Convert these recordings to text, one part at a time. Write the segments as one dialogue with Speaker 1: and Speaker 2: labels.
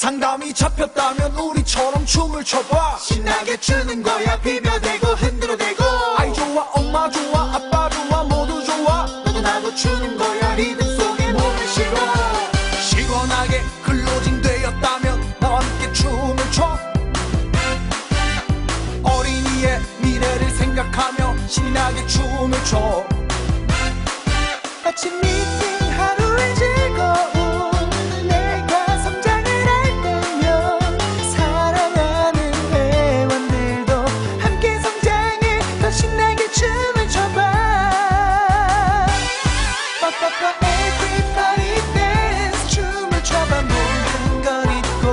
Speaker 1: 상담이 잡혔다면 우리처럼 춤을 춰봐. 신나게 추는 거야. 비벼대고 흔들어대고. 아이 좋아 엄마 좋아 아빠 좋아 모두 좋아. 너도 나도 추는 거야. 리듬 속에 몸을 실어. 시원하게 클로징 되었다면 나와 함께 춤을 춰. 어린이의 미래를 생각하며 신나게 춤을 춰. 아침 미팅 하루의 즐거움. 내가 성장을 할 때면 사랑하는 회원들도 함께 성장해. 더 신나게 춤을 춰봐. Everybody dance. 춤을 춰봐. 모든 걸 잊고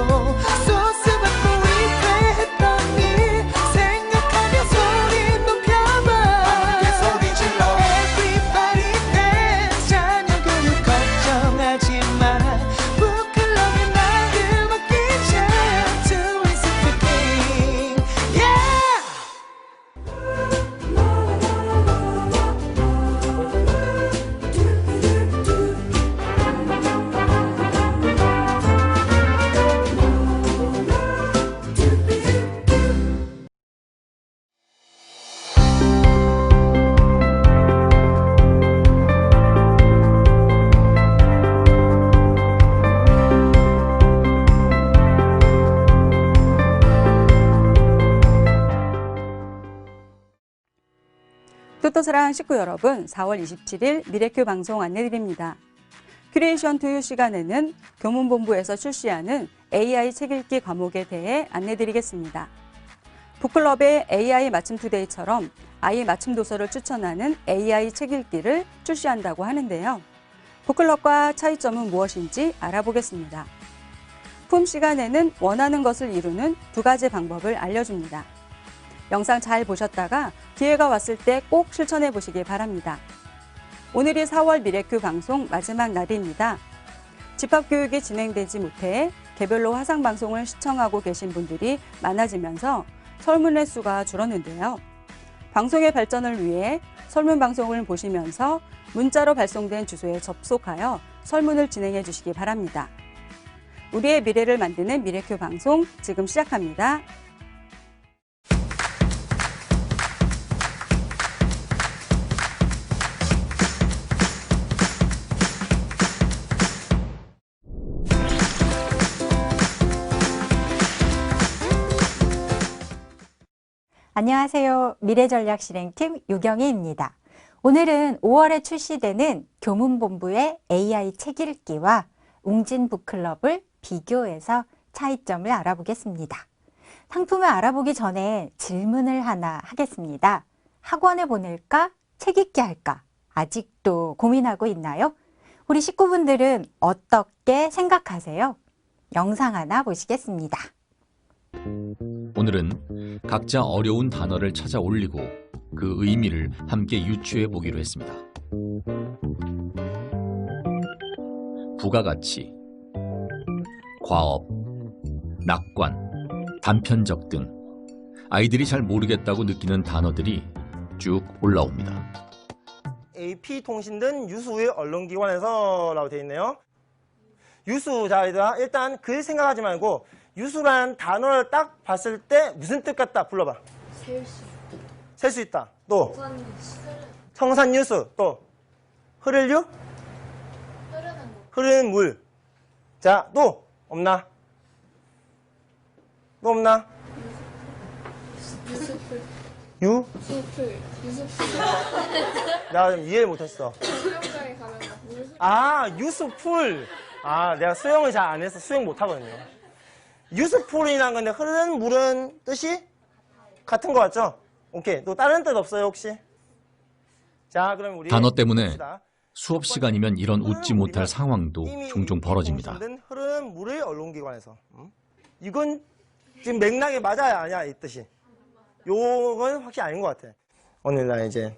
Speaker 1: 소스 받고 위태했던 일 생각하며 소리 높여봐. 함께 소리 질러. Everybody dance. 자녀 교육 걱정하지 마. 북클럽의 나를 맡기자. Twins of the King. Yeah!
Speaker 2: 뚜또사랑 식구 여러분, 4월 27일 미래큐 방송 안내드립니다. 큐레이션 투유 시간에는 교문본부에서 출시하는 AI 책 읽기 과목에 대해 안내드리겠습니다. 북클럽의 AI 맞춤 투데이처럼 아이 맞춤 도서를 추천하는 AI 책 읽기를 출시한다고 하는데요. 북클럽과 차이점은 무엇인지 알아보겠습니다. 품 시간에는 원하는 것을 이루는 두 가지 방법을 알려줍니다. 영상 잘 보셨다가 기회가 왔을 때 꼭 실천해 보시기 바랍니다. 오늘이 4월 미래큐 방송 마지막 날입니다. 집합교육이 진행되지 못해 개별로 화상방송을 시청하고 계신 분들이 많아지면서 설문의 수가 줄었는데요. 방송의 발전을 위해 설문방송을 보시면서 문자로 발송된 주소에 접속하여 설문을 진행해 주시기 바랍니다. 우리의 미래를 만드는 미래큐 방송 지금 시작합니다.
Speaker 3: 안녕하세요. 미래전략실행팀 유경희입니다. 오늘은 5월에 출시되는 교문본부의 AI 책 읽기와 웅진 북클럽을 비교해서 차이점을 알아보겠습니다. 상품을 알아보기 전에 질문을 하나 하겠습니다. 학원에 보낼까? 책 읽기 할까? 아직도 고민하고 있나요? 우리 식구분들은 어떻게 생각하세요? 영상 하나 보시겠습니다.
Speaker 4: 오늘은 각자 어려운 단어를 찾아 올리고 그 의미를 함께 유추해 보기로 했습니다. 부가가치, 과업, 낙관, 단편적 등 아이들이 잘 모르겠다고 느끼는 단어들이 쭉 올라옵니다.
Speaker 5: AP통신 등 유수의 언론기관에서 라고 되어 있네요. 유수, 자, 얘들아, 일단 글 생각하지 말고 유수라는 단어를 딱 봤을 때 무슨 뜻 같다? 불러봐.
Speaker 6: 셀 수 있다.
Speaker 5: 셀 수 있다. 또
Speaker 6: 성산뉴스.
Speaker 5: 성산뉴스. 또 흐를 유?
Speaker 6: 흐르는 거.
Speaker 5: 흐르는 물. 자, 또 없나? 또 없나?
Speaker 6: 유수풀.
Speaker 5: 유?
Speaker 6: 수풀. 유수풀.
Speaker 5: 나 좀 이해를 못했어.
Speaker 6: 수영장에 가면 물.
Speaker 5: 아, 유수풀. 아, 내가 수영을 잘 안 해서 수영 못 하거든요. 유수풀이란 건데 흐르는 물은 뜻이 같은 거 같죠? 오케이. 또 다른 뜻 없어요, 혹시? 자, 그럼 우리
Speaker 4: 단어 때문에
Speaker 5: 봅시다.
Speaker 4: 수업 시간이면 이런 웃지 못할 상황도 종종 벌어집니다.
Speaker 5: 흐르는 물의 언론기관에서. 이건 지금 맥락이 맞아야 아니야, 이 뜻이. 요건 확실히 아닌 것 같아. 오늘날 이제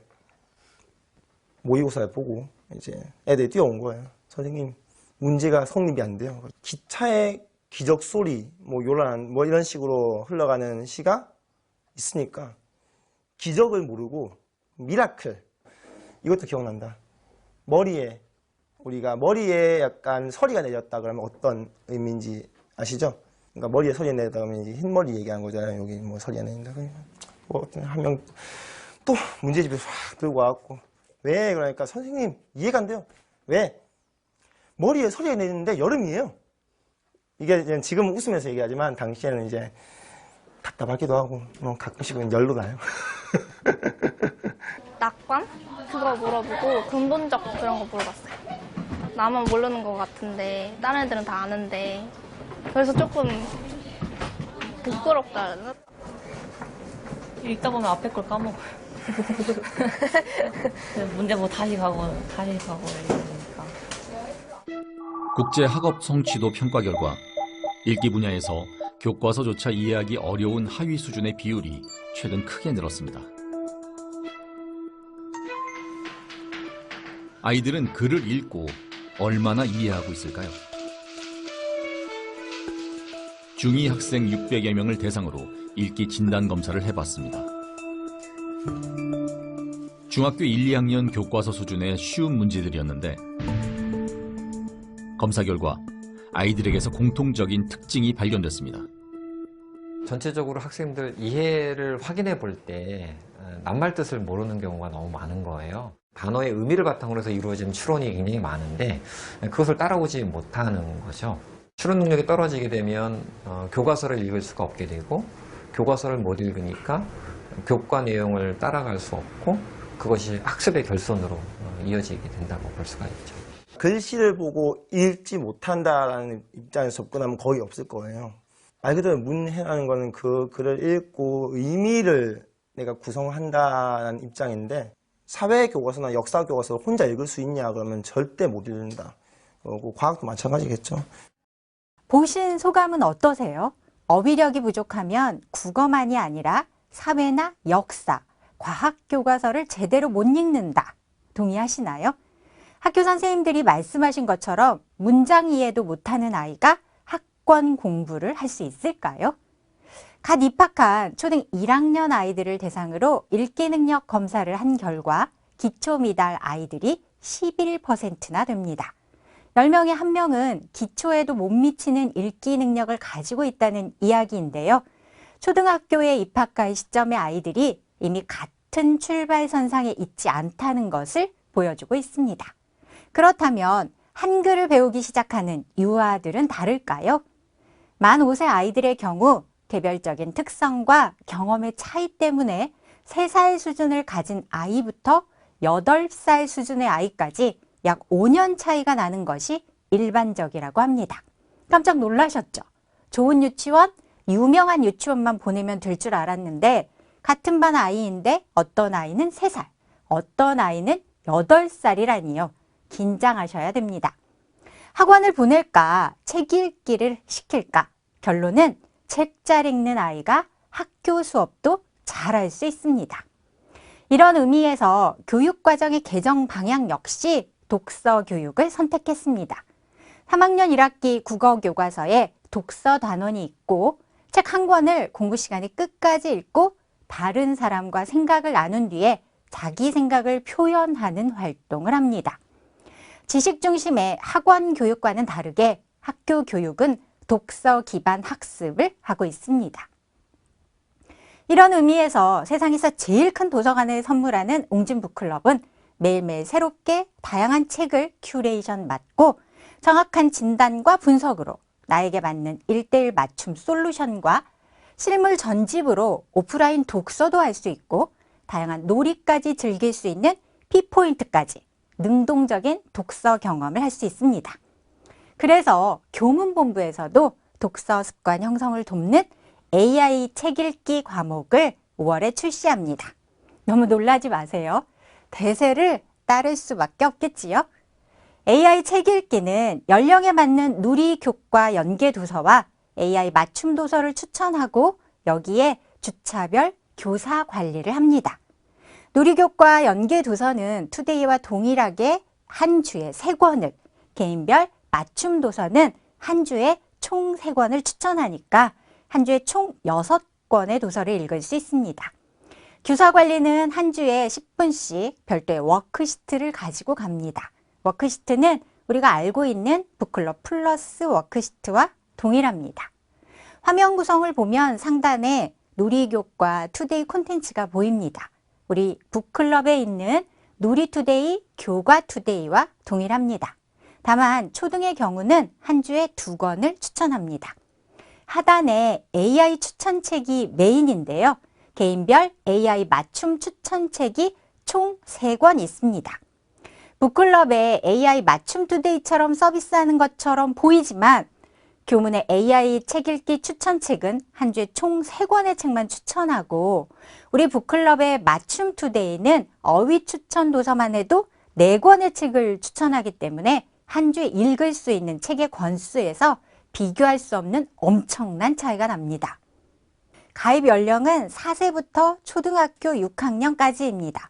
Speaker 5: 모의고사를 보고 이제 애들이 뛰어온 거예요. 선생님, 문제가 성립이 안 돼요. 기차의 기적 소리, 뭐 이런 식으로 흘러가는 시가 있으니까 기적을 모르고 미라클, 이것도 기억난다. 우리가 머리에 약간 서리가 내렸다 그러면 어떤 의미인지 아시죠? 그러니까 머리에 서리 내다 보면 이제 흰머리 얘기한 거잖아요. 여기 뭐 서리 낸다. 뭐 한 명 또 문제집에 확 들고 와갖고 왜 그러니까 선생님 이해가 안 돼요. 왜? 머리에 서리 내는데 여름이에요. 이게 이제 지금 웃으면서 얘기하지만 당시에는 이제 답답하기도 하고 뭐 가끔씩은 열도 나요.
Speaker 7: 낙관? 그거 물어보고 근본적 그런 거 물어봤어요. 나만 모르는 것 같은데 다른 애들은 다 아는데 그래서 조금 부끄럽다 해야 되나?
Speaker 8: 읽다 보면 앞에 걸 까먹어요. 문제 뭐 다시 가고 이러니까.
Speaker 4: 국제학업 성취도 평가 결과 읽기 분야에서 교과서조차 이해하기 어려운 하위 수준의 비율이 최근 크게 늘었습니다. 아이들은 글을 읽고 얼마나 이해하고 있을까요? 중2 학생 600여 명을 대상으로 읽기 진단 검사를 해봤습니다. 중학교 1, 2학년 교과서 수준의 쉬운 문제들이었는데 검사 결과 아이들에게서 공통적인 특징이 발견됐습니다.
Speaker 9: 전체적으로 학생들 이해를 확인해 볼 때 낱말 뜻을 모르는 경우가 너무 많은 거예요. 단어의 의미를 바탕으로 해서 이루어진 추론이 굉장히 많은데 그것을 따라오지 못하는 거죠. 추론 능력이 떨어지게 되면 교과서를 읽을 수가 없게 되고 교과서를 못 읽으니까 교과 내용을 따라갈 수 없고 그것이 학습의 결손으로 이어지게 된다고 볼 수가 있죠.
Speaker 5: 글씨를 보고 읽지 못한다라는 입장에서 접근하면 거의 없을 거예요. 말 그대로 문해라는 거는 그 글을 읽고 의미를 내가 구성한다는 입장인데 사회교과서나 역사교과서를 혼자 읽을 수 있냐 그러면 절대 못 읽는다. 과학도 마찬가지겠죠.
Speaker 3: 보신 소감은 어떠세요? 어휘력이 부족하면 국어만이 아니라 사회나 역사, 과학 교과서를 제대로 못 읽는다. 동의하시나요? 학교 선생님들이 말씀하신 것처럼 문장 이해도 못하는 아이가 학권 공부를 할 수 있을까요? 갓 입학한 초등 1학년 아이들을 대상으로 읽기 능력 검사를 한 결과 기초 미달 아이들이 11%나 됩니다. 10명에 1명은 기초에도 못 미치는 읽기 능력을 가지고 있다는 이야기인데요. 초등학교에 입학할 시점의 아이들이 이미 같은 출발선상에 있지 않다는 것을 보여주고 있습니다. 그렇다면 한글을 배우기 시작하는 유아들은 다를까요? 만 5세 아이들의 경우 개별적인 특성과 경험의 차이 때문에 3살 수준을 가진 아이부터 8살 수준의 아이까지 약 5년 차이가 나는 것이 일반적이라고 합니다. 깜짝 놀라셨죠? 좋은 유치원, 유명한 유치원만 보내면 될 줄 알았는데 같은 반 아이인데 어떤 아이는 3살, 어떤 아이는 8살이라니요. 긴장하셔야 됩니다. 학원을 보낼까, 책 읽기를 시킬까? 결론은 책 잘 읽는 아이가 학교 수업도 잘할 수 있습니다. 이런 의미에서 교육과정의 개정 방향 역시 독서 교육을 선택했습니다. 3학년 1학기 국어교과서에 독서 단원이 있고 책 한 권을 공부 시간에 끝까지 읽고 다른 사람과 생각을 나눈 뒤에 자기 생각을 표현하는 활동을 합니다. 지식 중심의 학원 교육과는 다르게 학교 교육은 독서 기반 학습을 하고 있습니다. 이런 의미에서 세상에서 제일 큰 도서관을 선물하는 웅진북클럽은 매일매일 새롭게 다양한 책을 큐레이션 맡고 정확한 진단과 분석으로 나에게 맞는 1:1 맞춤 솔루션과 실물 전집으로 오프라인 독서도 할 수 있고 다양한 놀이까지 즐길 수 있는 P포인트까지 능동적인 독서 경험을 할 수 있습니다. 그래서 교문본부에서도 독서 습관 형성을 돕는 AI 책 읽기 과목을 5월에 출시합니다. 너무 놀라지 마세요. 대세를 따를 수밖에 없겠지요. AI 책 읽기는 연령에 맞는 누리교과 연계도서와 AI 맞춤 도서를 추천하고 여기에 주차별 교사 관리를 합니다. 누리교과 연계도서는 투데이와 동일하게 한 주에 3권을, 개인별 맞춤 도서는 한 주에 총 3권을 추천하니까 한 주에 총 6권의 도서를 읽을 수 있습니다. 교사 관리는 한 주에 10분씩 별도의 워크시트를 가지고 갑니다. 워크시트는 우리가 알고 있는 북클럽 플러스 워크시트와 동일합니다. 화면 구성을 보면 상단에 놀이교과 투데이 콘텐츠가 보입니다. 우리 북클럽에 있는 놀이투데이, 교과투데이와 동일합니다. 다만 초등의 경우는 한 주에 2권을 추천합니다. 하단에 AI 추천책이 메인인데요. 개인별 AI 맞춤 추천책이 총 3권 있습니다. 북클럽에 AI 맞춤 투데이처럼 서비스하는 것처럼 보이지만 교문의 AI 책 읽기 추천책은 한 주에 총 3권의 책만 추천하고 우리 북클럽의 맞춤 투데이는 어휘 추천 도서만 해도 4권의 책을 추천하기 때문에 한 주에 읽을 수 있는 책의 권수에서 비교할 수 없는 엄청난 차이가 납니다. 가입 연령은 4세부터 초등학교 6학년까지입니다.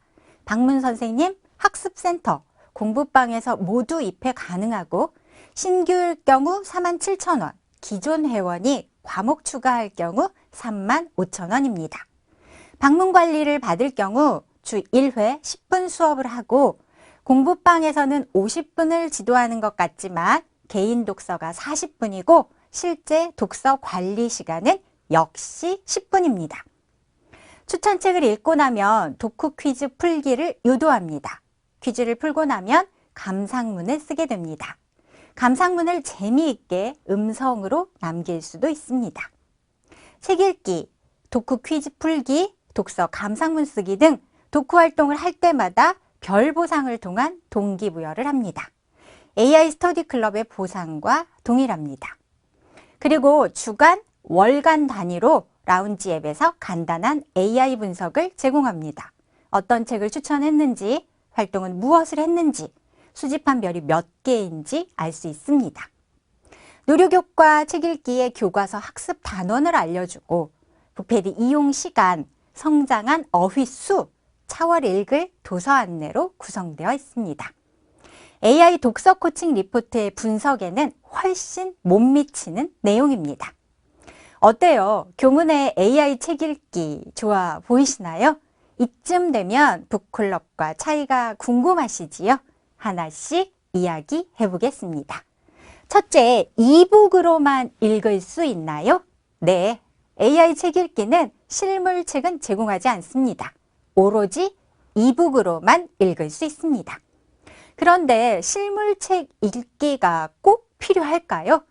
Speaker 3: 방문 선생님, 학습센터, 공부방에서 모두 입회 가능하고 신규일 경우 47,000원, 기존 회원이 과목 추가할 경우 35,000원입니다. 방문 관리를 받을 경우 주 1회 10분 수업을 하고 공부방에서는 50분을 지도하는 것 같지만 개인 독서가 40분이고 실제 독서 관리 시간은 역시 10분입니다. 추천책을 읽고 나면 독후 퀴즈 풀기를 유도합니다. 퀴즈를 풀고 나면 감상문을 쓰게 됩니다. 감상문을 재미있게 음성으로 남길 수도 있습니다. 책 읽기, 독후 퀴즈 풀기, 독서 감상문 쓰기 등 독후 활동을 할 때마다 별 보상을 통한 동기부여를 합니다. AI 스터디 클럽의 보상과 동일합니다. 그리고 주간, 월간 단위로 라운지 앱에서 간단한 AI 분석을 제공합니다. 어떤 책을 추천했는지, 활동은 무엇을 했는지, 수집한 별이 몇 개인지 알 수 있습니다. 누리교과 책 읽기의 교과서 학습 단원을 알려주고 북패드 이용 시간, 성장한 어휘 수, 차월 읽을 도서 안내로 구성되어 있습니다. AI 독서 코칭 리포트의 분석에는 훨씬 못 미치는 내용입니다. 어때요? 교문의 AI 책 읽기 좋아 보이시나요? 이쯤 되면 북클럽과 차이가 궁금하시지요? 하나씩 이야기해 보겠습니다. 첫째, 이북으로만 읽을 수 있나요? 네, AI 책 읽기는 실물책은 제공하지 않습니다. 오로지 이북으로만 읽을 수 있습니다. 그런데 실물책 읽기가 꼭 필요할까요?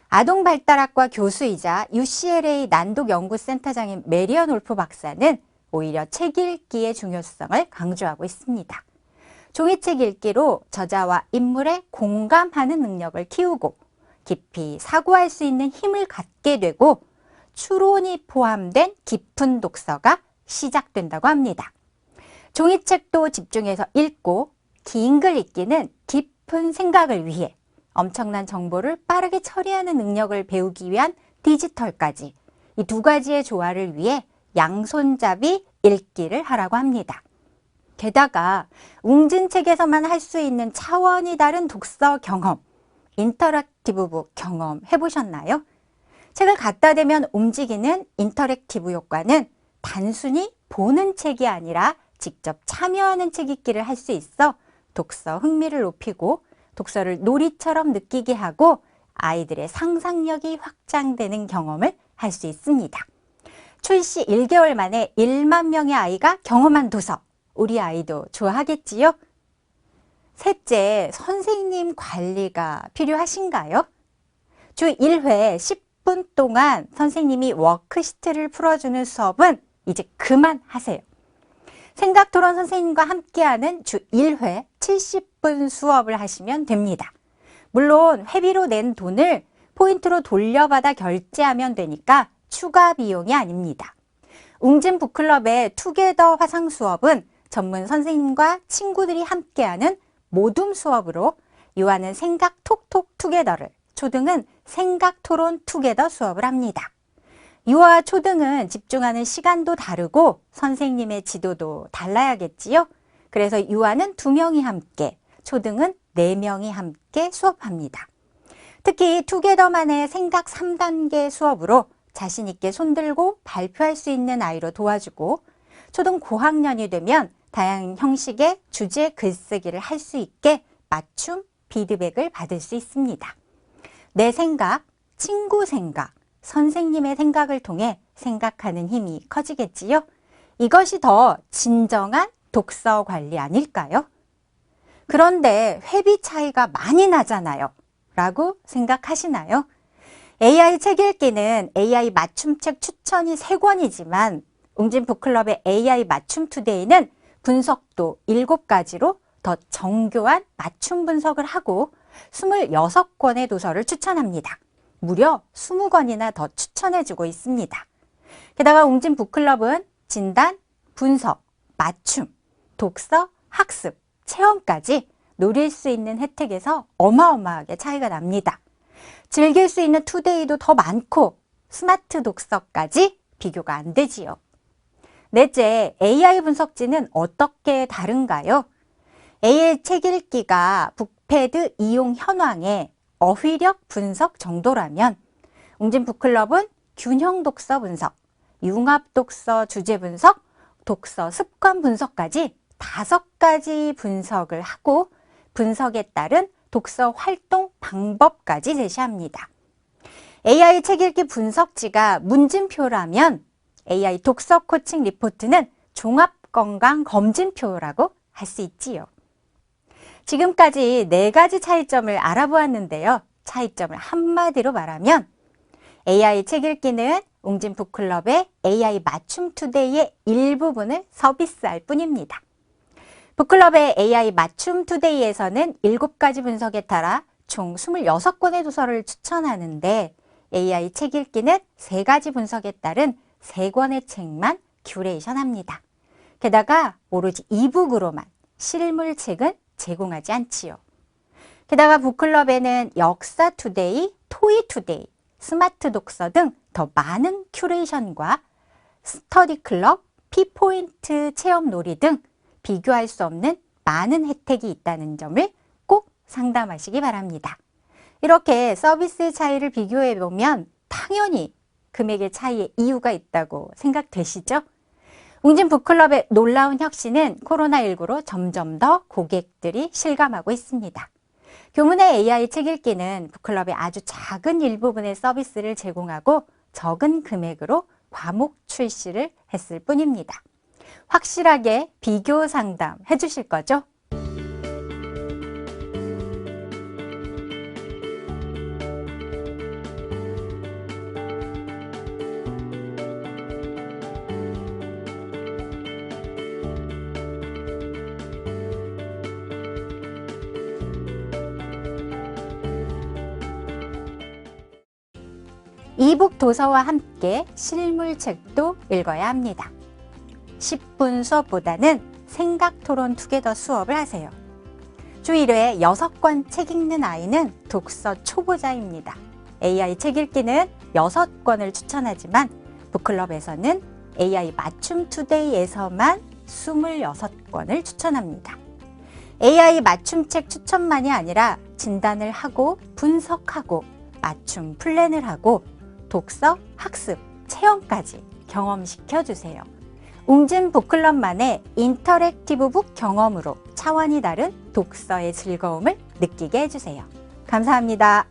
Speaker 3: 아동발달학과 교수이자 UCLA 난독연구센터장인 메리언 올프 박사는 오히려 책 읽기의 중요성을 강조하고 있습니다. 종이책 읽기로 저자와 인물에 공감하는 능력을 키우고 깊이 사고할 수 있는 힘을 갖게 되고 추론이 포함된 깊은 독서가 시작된다고 합니다. 종이책도 집중해서 읽고 긴 글 읽기는 깊은 생각을 위해 엄청난 정보를 빠르게 처리하는 능력을 배우기 위한 디지털까지 이 두 가지의 조화를 위해 양손잡이 읽기를 하라고 합니다. 게다가 웅진책에서만 할 수 있는 차원이 다른 독서 경험, 인터랙티브 북 경험 해보셨나요? 책을 갖다 대면 움직이는 인터랙티브 효과는 단순히 보는 책이 아니라 직접 참여하는 책 읽기를 할 수 있어 독서 흥미를 높이고 독서를 놀이처럼 느끼게 하고 아이들의 상상력이 확장되는 경험을 할 수 있습니다. 출시 1개월 만에 1만 명의 아이가 경험한 도서, 우리 아이도 좋아하겠지요? 셋째, 선생님 관리가 필요하신가요? 주 1회 10분 동안 선생님이 워크시트를 풀어주는 수업은 이제 그만하세요. 생각토론 선생님과 함께하는 주 1회 70분 수업을 하시면 됩니다. 물론 회비로 낸 돈을 포인트로 돌려받아 결제하면 되니까 추가 비용이 아닙니다. 웅진 북클럽의 투게더 화상 수업은 전문 선생님과 친구들이 함께하는 모둠 수업으로 유아는 생각 톡톡 투게더를, 초등은 생각 토론 투게더 수업을 합니다. 유아 초등은 집중하는 시간도 다르고 선생님의 지도도 달라야겠지요? 그래서 유아는 2명이 함께, 초등은 4명이 함께 수업합니다. 특히 투게더만의 생각 3단계 수업으로 자신 있게 손들고 발표할 수 있는 아이로 도와주고 초등 고학년이 되면 다양한 형식의 주제 글쓰기를 할 수 있게 맞춤 피드백을 받을 수 있습니다. 내 생각, 친구 생각, 선생님의 생각을 통해 생각하는 힘이 커지겠지요. 이것이 더 진정한 독서 관리 아닐까요? 그런데 회비 차이가 많이 나잖아요. 라고 생각하시나요? AI 책 읽기는 AI 맞춤책 추천이 3권이지만 웅진 북클럽의 AI 맞춤 투데이는 분석도 7가지로 더 정교한 맞춤 분석을 하고 26권의 도서를 추천합니다. 무려 20권이나 더 추천해주고 있습니다. 게다가 웅진 북클럽은 진단, 분석, 맞춤, 독서, 학습, 체험까지 누릴 수 있는 혜택에서 어마어마하게 차이가 납니다. 즐길 수 있는 투데이도 더 많고 스마트 독서까지 비교가 안 되지요. 넷째, AI 분석지는 어떻게 다른가요? AI 책 읽기가 북패드 이용 현황의 어휘력 분석 정도라면 웅진 북클럽은 균형 독서 분석, 융합 독서 주제 분석, 독서 습관 분석까지 5가지 분석을 하고 분석에 따른 독서 활동 방법까지 제시합니다. AI 책 읽기 분석지가 문진표라면 AI 독서 코칭 리포트는 종합 건강 검진표라고 할 수 있지요. 지금까지 4가지 차이점을 알아보았는데요. 차이점을 한마디로 말하면 AI 책 읽기는 웅진 북클럽의 AI 맞춤 투데이의 일부분을 서비스할 뿐입니다. 북클럽의 AI 맞춤 투데이에서는 7가지 분석에 따라 총 26권의 도서를 추천하는데 AI 책 읽기는 3가지 분석에 따른 3권의 책만 큐레이션합니다. 게다가 오로지 이북으로만 실물책은 제공하지 않지요. 게다가 북클럽에는 역사 투데이, 토이 투데이, 스마트 독서 등 더 많은 큐레이션과 스터디 클럽, 피포인트 체험 놀이 등 비교할 수 없는 많은 혜택이 있다는 점을 꼭 상담하시기 바랍니다. 이렇게 서비스 차이를 비교해 보면 당연히 금액의 차이에 이유가 있다고 생각되시죠? 웅진 북클럽의 놀라운 혁신은 코로나19로 점점 더 고객들이 실감하고 있습니다. 교문의 AI 책 읽기는 북클럽의 아주 작은 일부분의 서비스를 제공하고 적은 금액으로 과목 출시를 했을 뿐입니다. 확실하게 비교 상담 해주실 거죠? 이북 도서와 함께 실물책도 읽어야 합니다. 10분 수업보다는 생각 토론 투게더 수업을 하세요. 주 1회 6권 책 읽는 아이는 독서 초보자입니다. AI 책 읽기는 6권을 추천하지만 북클럽에서는 AI 맞춤 투데이에서만 26권을 추천합니다. AI 맞춤 책 추천만이 아니라 진단을 하고 분석하고 맞춤 플랜을 하고 독서, 학습, 체험까지 경험시켜주세요. 웅진 북클럽만의 인터랙티브 북 경험으로 차원이 다른 독서의 즐거움을 느끼게 해주세요. 감사합니다.